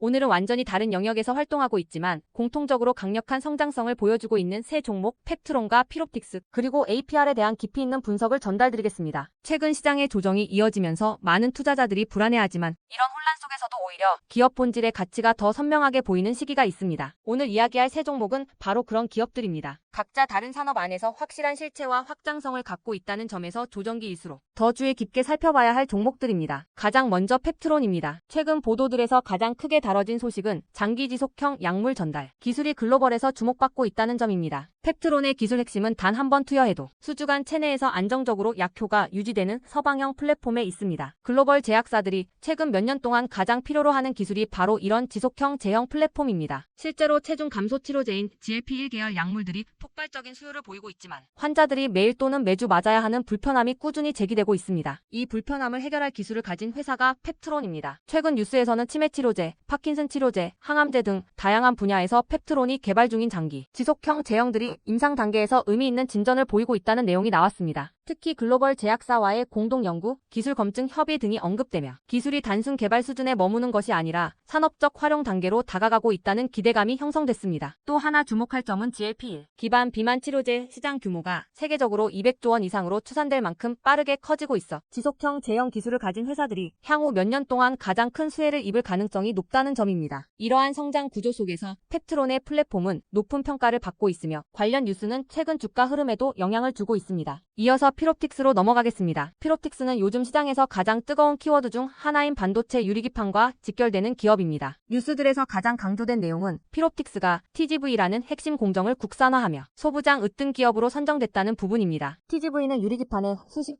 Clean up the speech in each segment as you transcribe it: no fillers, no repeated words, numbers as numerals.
오늘은 완전히 다른 영역에서 활동하고 있지만 공통적으로 강력한 성장성을 보여주고 있는 세 종목 펩트론과 피롭틱스 그리고 APR에 대한 깊이 있는 분석을 전달드리겠습니다. 최근 시장의 조정이 이어지면서 많은 투자자들이 불안해하지만 이런 혼란 속에서도 오히려 기업 본질의 가치가 더 선명하게 보이는 시기가 있습니다. 오늘 이야기할 세 종목은 바로 그런 기업들입니다. 각자 다른 산업 안에서 확실한 실체와 확장성을 갖고 있다는 점에서 조정기일수록 더 주의 깊게 살펴봐야 할 종목들입니다. 가장 먼저 펩트론입니다. 최근 보도들에서 가장 크게 다뤄진 소식은 장기 지속형 약물 전달 기술이 글로벌에서 주목받고 있다는 점입니다. 펩트론의 기술 핵심은 단 한 번 투여해도 수주간 체내에서 안정적으로 약효가 유지되는 서방형 플랫폼에 있습니다. 글로벌 제약사들이 최근 몇 년 동안 가장 필요로 하는 기술이 바로 이런 지속형 제형 플랫폼입니다. 실제로 체중 감소 치료제인 GLP-1 계열 약물들이 폭발적인 수요를 보이고 있지만 환자들이 매일 또는 매주 맞아야 하는 불편함이 꾸준히 제기되고 있습니다. 이 불편함을 해결할 기술을 가진 회사가 펩트론입니다. 최근 뉴스에서는 치매 치료제, 파킨슨 치료제, 항암제 등 다양한 분야에서 펩트론이 개발 중인 장기, 지속형 제형들이 임상 단계에서 의미 있는 진전을 보이고 있다는 내용이 나왔습니다. 특히 글로벌 제약사와의 공동 연구, 기술 검증 협의 등이 언급되며 기술이 단순 개발 수준에 머무는 것이 아니라 산업적 활용 단계로 다가가고 있다는 기대감이 형성됐습니다. 또 하나 주목할 점은 GLP-1 기반 비만 치료제 시장 규모가 세계적으로 200조 원 이상으로 추산될 만큼 빠르게 커지고 있어 지속형 제형 기술을 가진 회사들이 향후 몇 년 동안 가장 큰 수혜를 입을 가능성이 높다는 점입니다. 이러한 성장 구조 속에서 펩트론의 플랫폼은 높은 평가를 받고 있으며 관련 뉴스는 최근 주가 흐름에도 영향을 주고 있습니다. 이어서 피롭틱스로 넘어가겠습니다. 피롭틱스는 요즘 시장에서 가장 뜨거운 키워드 중 하나인 반도체 유리기판과 직결되는 기업입니다. 뉴스들에서 가장 강조된 내용은 피롭틱스가 TGV라는 핵심 공정을 국산화하며 소부장 으뜸 기업으로 선정됐다는 부분입니다. TGV는 유리기판에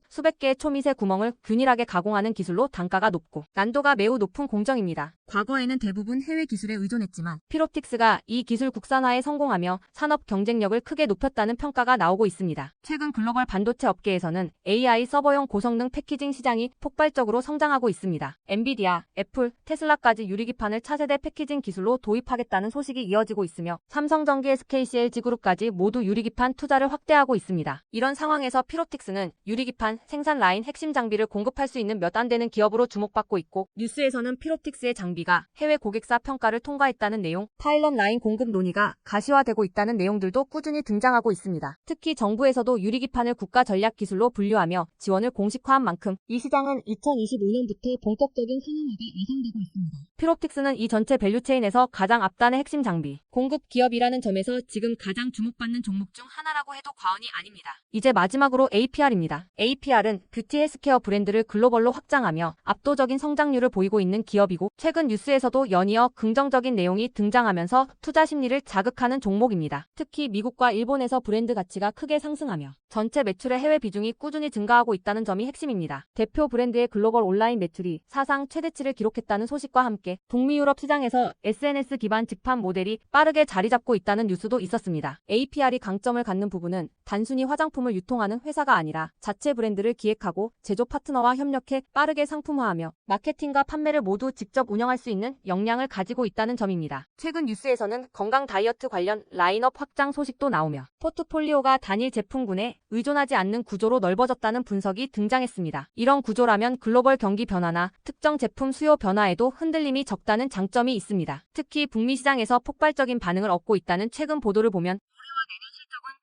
수백 개의 초미세 구멍을 균일하게 가공하는 기술로 단가가 높고 난도가 매우 높은 공정입니다. 과거에는 대부분 해외 기술에 의존했지만 피롭틱스가 이 기술 국산화에 성공하며 산업 경쟁력을 크게 높였다는 평가가 나오고 있습니다. 최근 글로벌 반도체 업계에서는 AI 서버용 고성능 패키징 시장이 폭발적으로 성장하고 있습니다. 엔비디아, 애플, 테슬라까지 유리기판을 차세대 패키징 기술로 도입하겠다는 소식이 이어지고 있으며 삼성전기, SKCLG그룹까지 모두 유리기판 투자를 확대하고 있습니다. 이런 상황에서 피롭틱스는 유리기판 생산 라인 핵심 장비를 공급할 수 있는 몇 안 되는 기업으로 주목받고 있고 뉴스에서는 피롭틱스의 장비가 해외 고객사 평가를 통과했다는 내용, 파일럿 라인 공급 논의가 가시화되고 있다는 내용들도 꾸준히 등장하고 있습니다. 특히 정부에서도 유리기판을 국가 전략 기술로 분류하며 지원을 공식화한 만큼 이 시장은 2025년부터 본격적인 상용화가 예상되고 있습니다. 피롭틱스는 이 전체 밸류체인에서 가장 앞단의 핵심 장비, 공급 기업이라는 점에서 지금 가장 주목받는 종목 중 하나라고 해도 과언이 아닙니다. 이제 마지막으로 APR입니다. APR은 뷰티 헬스케어 브랜드를 글로벌로 확장하며 압도적인 성장률을 보이고 있는 기업이고 최근 뉴스에서도 연이어 긍정적인 내용이 등장하면서 투자 심리를 자극하는 종목입니다. 특히 미국과 일본에서 브랜드 가치가 크게 상승하며 전체 매출의 해외 비중이 꾸준히 증가하고 있다는 점이 핵심입니다. 대표 브랜드의 글로벌 온라인 매출이 사상 최대치를 기록했다는 소식과 함께 북미 유럽 시장에서 SNS 기반 직판 모델이 빠르게 자리 잡고 있다는 뉴스도 있었습니다. APR이 강점을 갖는 부분은 단순히 화장품을 유통하는 회사가 아니라 자체 브랜드를 기획하고 제조 파트너와 협력해 빠르게 상품화하며 마케팅과 판매를 모두 직접 운영할 수 있는 역량을 가지고 있다는 점입니다. 최근 뉴스에서는 건강 다이어트 관련 라인업 확장 소식도 나오며 포트폴리오가 단일 제품군에 의존하지 않는 구조로 넓어졌다는 분석이 등장했습니다. 이런 구조라면 글로벌 경기 변화나 특정 제품 수요 변화에도 흔들림이 적다는 장점이 있습니다. 특히 북미 시장에서 폭발적인 반응을 얻고 있다는 최근 보도를 보면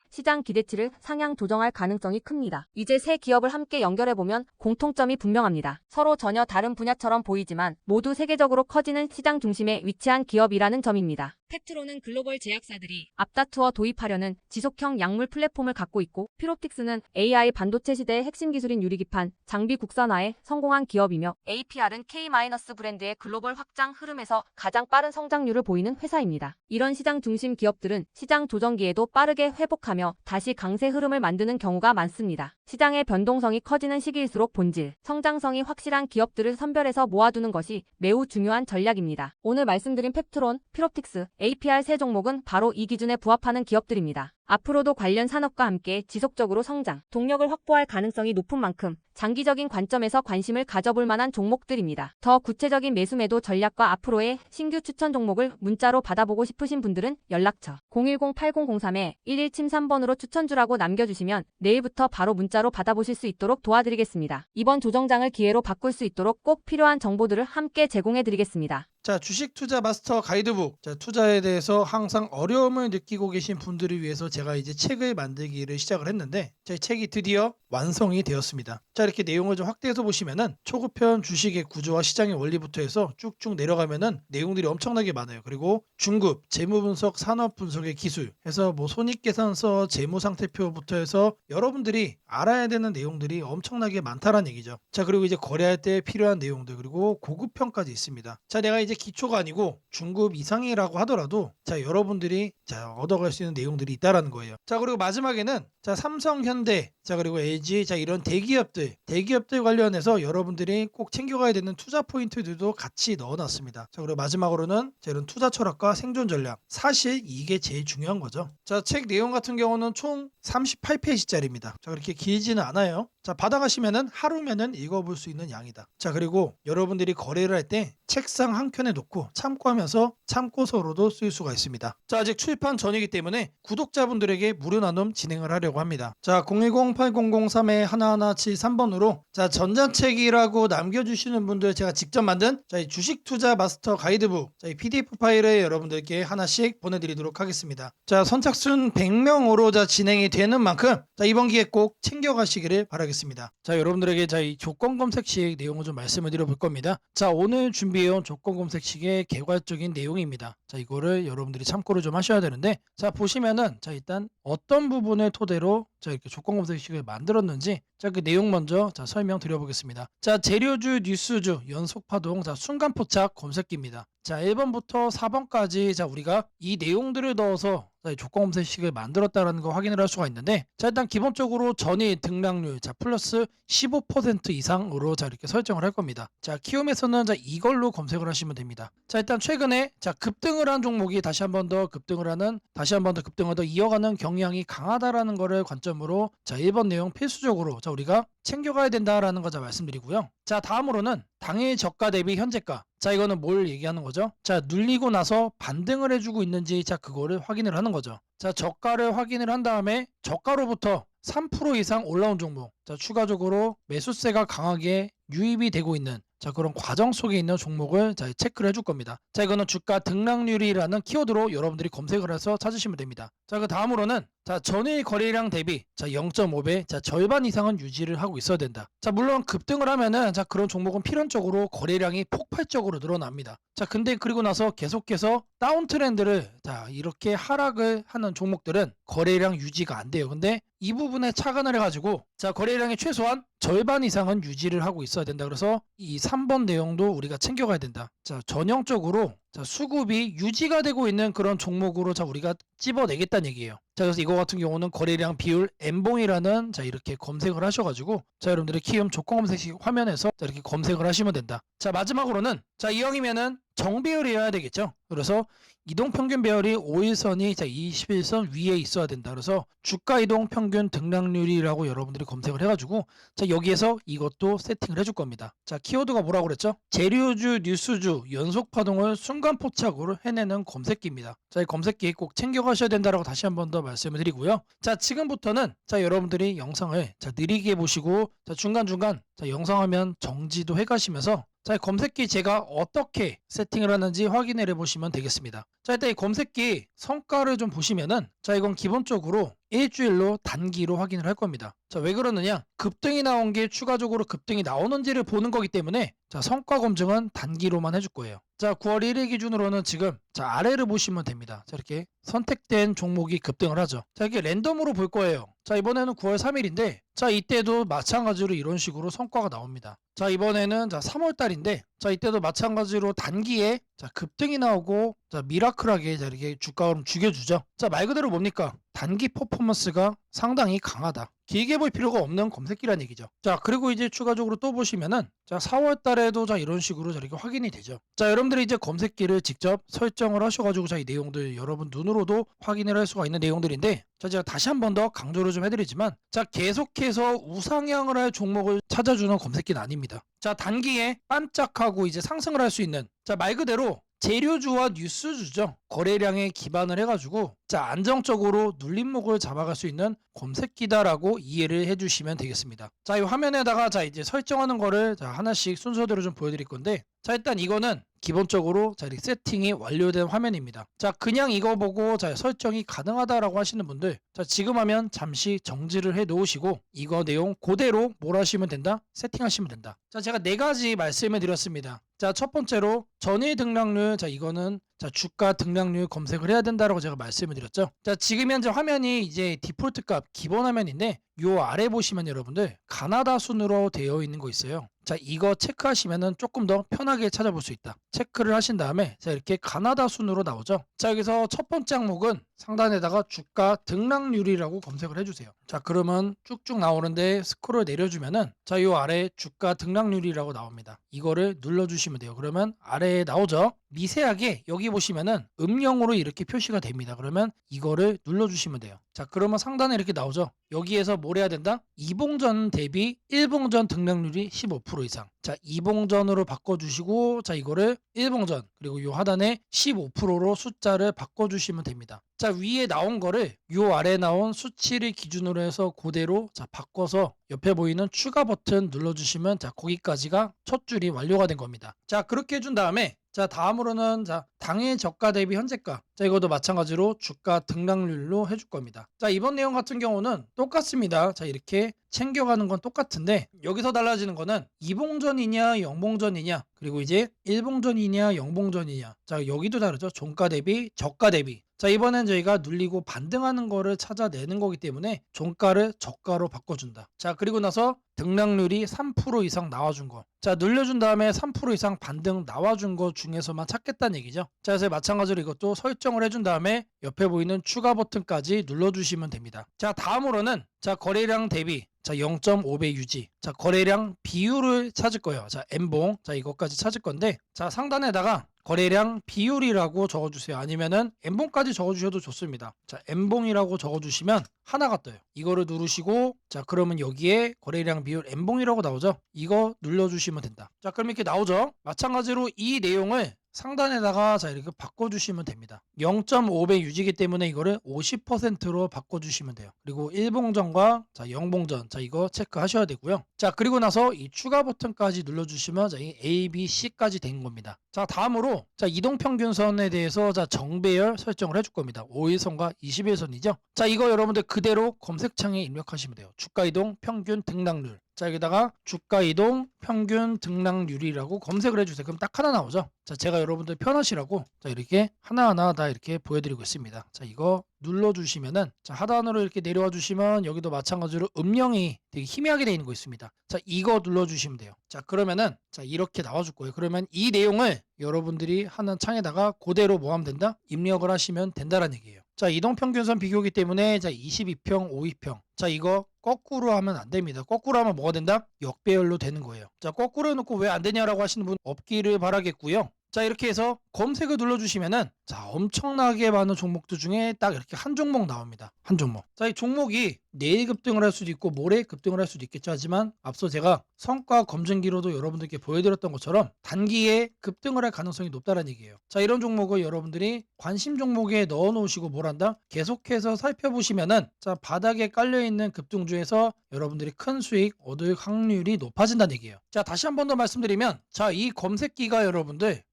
시장 기대치를 상향 조정할 가능성이 큽니다. 이제 세 기업을 함께 연결해보면 공통점이 분명합니다. 서로 전혀 다른 분야처럼 보이지만 모두 세계적으로 커지는 시장 중심에 위치한 기업이라는 점입니다. 펩트론은 글로벌 제약사들이 앞다투어 도입하려는 지속형 약물 플랫폼을 갖고 있고 피롭틱스는 AI 반도체 시대의 핵심 기술인 유리기판, 장비 국산화에 성공한 기업이며 APR은 K- 브랜드의 글로벌 확장 흐름에서 가장 빠른 성장률을 보이는 회사입니다. 이런 시장 중심 기업들은 시장 조정기에도 빠르게 회복하며 다시 강세 흐름을 만드는 경우가 많습니다. 시장의 변동성이 커지는 시기일수록 본질, 성장성이 확실한 기업들을 선별해서 모아두는 것이 매우 중요한 전략입니다. 오늘 말씀드린 펩트론, 피롭틱스, APR 세 종목은 바로 이 기준에 부합하는 기업들입니다. 앞으로도 관련 산업과 함께 지속적으로 성장, 동력을 확보할 가능성이 높은 만큼 장기적인 관점에서 관심을 가져볼 만한 종목들입니다. 더 구체적인 매수 매도 전략과 앞으로의 신규 추천 종목을 문자로 받아보고 싶으신 분들은 연락처 010-8003-1173번으로 추천주라고 남겨주시면 내일부터 바로 문자로 받아보실 수 있도록 도와드리겠습니다. 이번 조정장을 기회로 바꿀 수 있도록 꼭 필요한 정보들을 함께 제공해드리겠습니다. 자, 주식 투자 마스터 가이드북. 자, 투자에 대해서 항상 어려움을 느끼고 계신 분들을 위해서 제가 이제 책을 만들기를 시작을 했는데, 제 책이 드디어 완성이 되었습니다. 자, 이렇게 내용을 좀 확대해서 보시면은 초급편 주식의 구조와 시장의 원리부터 해서 쭉쭉 내려가면은 내용들이 엄청나게 많아요. 그리고 중급, 재무 분석, 산업 분석의 기술 해서 뭐 손익계산서, 재무 상태표부터 해서 여러분들이 알아야 되는 내용들이 엄청나게 많다라는 얘기죠. 자, 그리고 이제 거래할 때 필요한 내용들, 그리고 고급편까지 있습니다. 자, 내가 이제 기초가 아니고 중급 이상이라고 하더라도 자, 여러분들이 자, 얻어갈 수 있는 내용들이 있다라는 거예요. 자, 그리고 마지막에는 자, 삼성, 현대, 자, 그리고 LG, 자, 이런 대기업들 관련해서 여러분들이 꼭 챙겨가야 되는 투자 포인트들도 같이 넣어놨습니다. 자, 그리고 마지막으로는 자, 이런 투자 철학과 생존 전략. 사실 이게 제일 중요한 거죠. 자, 책 내용 같은 경우는 총 38페이지짜리입니다. 자, 그렇게 길지는 않아요. 자, 받아가시면은 하루면은 읽어볼 수 있는 양이다. 자, 그리고 여러분들이 거래를 할 때 책상 한 켠에 놓고 참고하면서 참고서로도 쓸 수가 있습니다. 자, 아직 출판 전이기 때문에 구독자분들에게 무료 나눔 진행을 하려고 합니다. 자, 010-8003-1173번으로 자, 전자책이라고 남겨주시는 분들 제가 직접 만든 자, 이 주식 투자 마스터 가이드북 자, 이 PDF 파일을 여러분들께 하나씩 보내드리도록 하겠습니다. 자, 선착순 100명으로 자, 진행이 되는 만큼 자, 이번 기회에 꼭 챙겨가시기를 바라겠습니다. 자, 여러분들에게 자, 이 조건 검색식 내용을 좀 말씀을 드려볼 겁니다. 자, 오늘 준비해온 조건 검색식의 개괄적인 내용입니다. 자, 이거를 여러분들이 참고를 좀 하셔야 되는데, 자, 보시면은 자, 일단 어떤 부분을 토대로 자, 이렇게 조건 검색식을 만들었는지 자, 그 내용 먼저 자, 설명드려보겠습니다. 자, 재료주, 뉴스주, 연속파동, 자, 순간포착 검색기입니다. 자, 1번부터 4번까지 자, 우리가 이 내용들을 넣어서 자, 조건 검색식을 만들었다는 거 확인을 할 수가 있는데, 자, 일단 기본적으로 전일 등락률 자, 플러스 15% 이상으로 자, 이렇게 설정을 할 겁니다. 자, 키움에서는 자, 이걸로 검색을 하시면 됩니다. 자, 일단 최근에 자, 급등을 한 종목이 다시 한 번 더 급등을 더 이어가는 경향이 강하다라는 거를 관점으로 자, 1번 내용 필수적으로 자, 우리가 챙겨가야 된다라는 거 자, 말씀드리고요. 자, 다음으로는 당일 저가 대비 현재가. 자, 이거는 뭘 얘기하는 거죠? 자, 눌리고 나서 반등을 해주고 있는지 자, 그거를 확인을 하는 거죠. 자, 저가를 확인을 한 다음에 저가로부터 3% 이상 올라온 종목, 자, 추가적으로 매수세가 강하게 유입이 되고 있는 자, 그런 과정 속에 있는 종목을 자, 체크를 해줄 겁니다. 자, 이거는 주가 등락률이라는 키워드로 여러분들이 검색을 해서 찾으시면 됩니다. 자, 그 다음으로는 자, 전일 거래량 대비 자, 0.5배, 자, 절반 이상은 유지를 하고 있어야 된다. 자, 물론 급등을 하면은 자, 그런 종목은 필연적으로 거래량이 폭발적으로 늘어납니다. 자, 근데 그리고 나서 계속해서 다운 트렌드를 자, 이렇게 하락을 하는 종목들은 거래량 유지가 안 돼요. 근데 이 부분에 착안을 해가지고 자, 거래량의 최소한 절반 이상은 유지를 하고 있어야 된다. 그래서 이 3번 내용도 우리가 챙겨가야 된다. 자, 전형적으로 자, 수급이 유지가 되고 있는 그런 종목으로 자, 우리가 찝어내겠다는 얘기예요. 자, 그래서 이거 같은 경우는 거래량 비율 N봉이라는 자, 이렇게 검색을 하셔가지고 자, 여러분들이 키움 조건 검색식 화면에서 자, 이렇게 검색을 하시면 된다. 자, 마지막으로는 자, 이형이면은 정배열이어야 되겠죠. 그래서 이동평균 배열이 5일선이 자, 21선 위에 있어야 된다. 그래서 주가 이동 평균 등락률이라고 여러분들이 검색을 해가지고 자, 여기에서 이것도 세팅을 해줄 겁니다. 자, 키워드가 뭐라고 그랬죠? 재료주, 뉴스주, 연속파동을 순간포착으로 해내는 검색기입니다. 자, 이 검색기 꼭 챙겨가셔야 된다라고 다시 한 번 더 말씀을 드리고요. 자, 지금부터는 자, 여러분들이 영상을 자, 느리게 보시고 자, 중간중간 자, 영상 화면 정지도 해가시면서 자, 검색기 제가 어떻게 세팅을 하는지 확인을 해보시면 되겠습니다. 자, 일단 이 검색기 성과를 좀 보시면은 자, 이건 기본적으로 일주일로 단기로 확인을 할 겁니다. 자, 왜 그러느냐? 급등이 나온 게 추가적으로 급등이 나오는지를 보는 거기 때문에 자, 성과 검증은 단기로만 해줄 거예요. 자, 9월 1일 기준으로는 지금 자, 아래를 보시면 됩니다. 자, 이렇게 선택된 종목이 급등을 하죠. 자, 이게 랜덤으로 볼 거예요. 자, 이번에는 9월 3일인데 자, 이때도 마찬가지로 이런 식으로 성과가 나옵니다. 자, 이번에는 자, 3월 달인데 자, 이때도 마찬가지로 단기에 자, 급등이 나오고 자, 미라클하게 자, 이렇게 주가를 죽여주죠. 자, 말 그대로 뭡니까? 단기 퍼포먼스가 상당히 강하다. 길게 볼 필요가 없는 검색기란 얘기죠. 자, 그리고 이제 추가적으로 또 보시면은 자, 4월 달에도 자, 이런 식으로 이렇게 확인이 되죠. 자, 여러분들이 이제 검색기를 직접 설정을 하셔가지고 자, 이 내용들 여러분 눈으로도 확인을 할 수가 있는 내용들인데 자, 제가 다시 한 번 더 강조를 좀 해드리지만 자, 계속해서 우상향을 할 종목을 찾아주는 검색기는 아닙니다. 자, 단기에 반짝하고 이제 상승을 할 수 있는 자, 말 그대로 재료주와 뉴스주죠. 거래량에 기반을 해가지고 자, 안정적으로 눌림목을 잡아갈 수 있는 검색기다라고 이해를 해주시면 되겠습니다. 자, 이 화면에다가 자, 이제 설정하는 거를 자, 하나씩 순서대로 좀 보여드릴 건데 자, 일단 이거는 기본적으로 자, 이렇게 세팅이 완료된 화면입니다. 자, 그냥 이거 보고 자, 설정이 가능하다라고 하시는 분들 자, 지금 하면 잠시 정지를 해 놓으시고 이거 내용 그대로 뭘 하시면 된다? 세팅하시면 된다. 자, 제가 네 가지 말씀을 드렸습니다. 자, 첫 번째로 전일 등락률 자, 이거는 자, 주가 등락률 검색을 해야 된다라고 제가 말씀을 드렸죠. 자, 지금 현재 화면이 이제 디폴트 값 기본 화면인데 요 아래 보시면 여러분들 가나다 순으로 되어 있는 거 있어요. 자, 이거 체크하시면은 조금 더 편하게 찾아볼 수 있다. 체크를 하신 다음에 자, 이렇게 가나다 순으로 나오죠. 자, 여기서 첫 번째 항목은 상단에다가 주가 등락률이라고 검색을 해주세요. 자, 그러면 쭉쭉 나오는데 스크롤 내려주면은 자, 요 아래 주가 등락률이라고 나옵니다. 이거를 눌러주시면 돼요. 그러면 아래에 나오죠. 미세하게 여기 보시면은 음영으로 이렇게 표시가 됩니다. 그러면 이거를 눌러주시면 돼요. 자, 그러면 상단에 이렇게 나오죠. 여기에서 뭘 해야 된다? 이봉전 대비 일봉전 등락률이 15% 이상. 자, 이봉전으로 바꿔주시고 자, 이거를 일봉전 그리고 요 하단에 15%로 숫자를 바꿔주시면 됩니다. 자, 위에 나온 거를 요 아래 나온 수치를 기준으로 해서 그대로 자, 바꿔서 옆에 보이는 추가 버튼 눌러주시면 자, 거기까지가 첫 줄이 완료가 된 겁니다. 자, 그렇게 해준 다음에 자, 다음으로는 자, 당일 저가 대비 현재가. 자, 이것도 마찬가지로 주가 등락률로 해줄 겁니다. 자, 이번 내용 같은 경우는 똑같습니다. 자, 이렇게 챙겨가는 건 똑같은데 여기서 달라지는 거는 이봉전이냐 영봉전이냐 그리고 이제 일봉전이냐 영봉전이냐. 자, 여기도 다르죠. 종가 대비 저가 대비. 자, 이번엔 저희가 눌리고 반등하는 거를 찾아내는 거기 때문에 종가를 저가로 바꿔준다. 자, 그리고 나서 등락률이 3% 이상 나와준 거. 자, 눌려준 다음에 3% 이상 반등 나와준 거 중에서만 찾겠다는 얘기죠. 자, 그래서 마찬가지로 이것도 설정을 해준 다음에 옆에 보이는 추가 버튼까지 눌러주시면 됩니다. 자, 다음으로는 자, 거래량 대비 자, 0.5배 유지. 자, 거래량 비율을 찾을 거예요. 자, N봉. 자, 이것까지 찾을 건데 자, 상단에다가 거래량 비율이라고 적어주세요. 아니면은 N봉까지 적어주셔도 좋습니다. 자, N봉이라고 적어주시면 하나가 떠요. 이거를 누르시고 자, 그러면 여기에 거래량 비율 N봉이라고 나오죠. 이거 눌러주시면 된다. 자, 그럼 이렇게 나오죠. 마찬가지로 이 내용을 상단에다가 자, 이렇게 바꿔주시면 됩니다. 0.5배 유지기 때문에 이거를 50%로 바꿔주시면 돼요. 그리고 일봉전과 자, 영봉전 자, 이거 체크하셔야 되고요. 자, 그리고 나서 이 추가 버튼까지 눌러주시면 자, 이 A, B, C까지 된 겁니다. 자, 다음으로 자, 이동평균선에 대해서 자, 정배열 설정을 해줄 겁니다. 5일선과 20일선이죠. 자, 이거 여러분들 그대로 검색창에 입력하시면 돼요. 주가이동 평균 등락률. 자, 여기다가 주가이동 평균 등락률이라고 검색을 해주세요. 그럼 딱 하나 나오죠. 자, 제가 여러분들 편하시라고 자, 이렇게 하나하나 다 이렇게 보여드리고 있습니다. 자, 이거 눌러주시면은 자, 하단으로 이렇게 내려와 주시면 여기도 마찬가지로 음영이 되게 희미하게 되어 있는 거 있습니다. 자, 이거 눌러주시면 돼요. 자, 그러면은 자, 이렇게 나와줄 거예요. 그러면 이 내용을 여러분들이 하는 창에다가 그대로 뭐 하면 된다? 입력을 하시면 된다라는 얘기예요. 자, 이동평균선 비교기 때문에 자, 22평, 52평. 자, 이거 거꾸로 하면 안 됩니다. 거꾸로 하면 뭐가 된다? 역배열로 되는 거예요. 자, 거꾸로 해놓고 왜 안 되냐라고 하시는 분 없기를 바라겠고요. 자, 이렇게 해서 검색을 눌러주시면은 자, 엄청나게 많은 종목들 중에 딱 이렇게 한 종목 나옵니다. 한 종목. 자, 이 종목이 내일 급등을 할 수도 있고 모레 급등을 할 수도 있겠죠. 하지만 앞서 제가 성과 검증기로도 여러분들께 보여드렸던 것처럼 단기에 급등을 할 가능성이 높다는 얘기예요. 자, 이런 종목을 여러분들이 관심 종목에 넣어 놓으시고 뭘 한다? 계속해서 살펴보시면은 자, 바닥에 깔려있는 급등주에서 여러분들이 큰 수익 얻을 확률이 높아진다는 얘기예요. 자, 다시 한 번 더 말씀드리면 자, 이 검색기가 여러분들의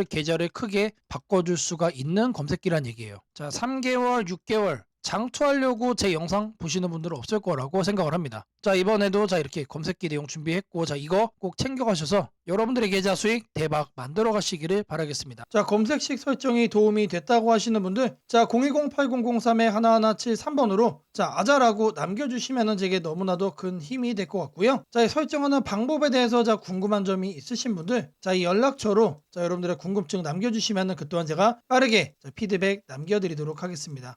계좌를 크게 바꿔줄 수가 있는 검색기란 얘기예요. 자, 3개월, 6개월 장투하려고 제 영상 보시는 분들은 없을 거라고 생각을 합니다. 자, 이번에도 자, 이렇게 검색기 내용 준비했고 자, 이거 꼭 챙겨가셔서 여러분들의 계좌 수익 대박 만들어 가시기를 바라겠습니다. 자, 검색식 설정이 도움이 됐다고 하시는 분들 자, 010-8003-1173번으로 자, 아자라고 남겨주시면 제게 너무나도 큰 힘이 될 것 같고요. 자, 이 설정하는 방법에 대해서 자, 궁금한 점이 있으신 분들 자, 이 연락처로 자, 여러분들의 궁금증 남겨주시면 그 또한 제가 빠르게 자, 피드백 남겨드리도록 하겠습니다.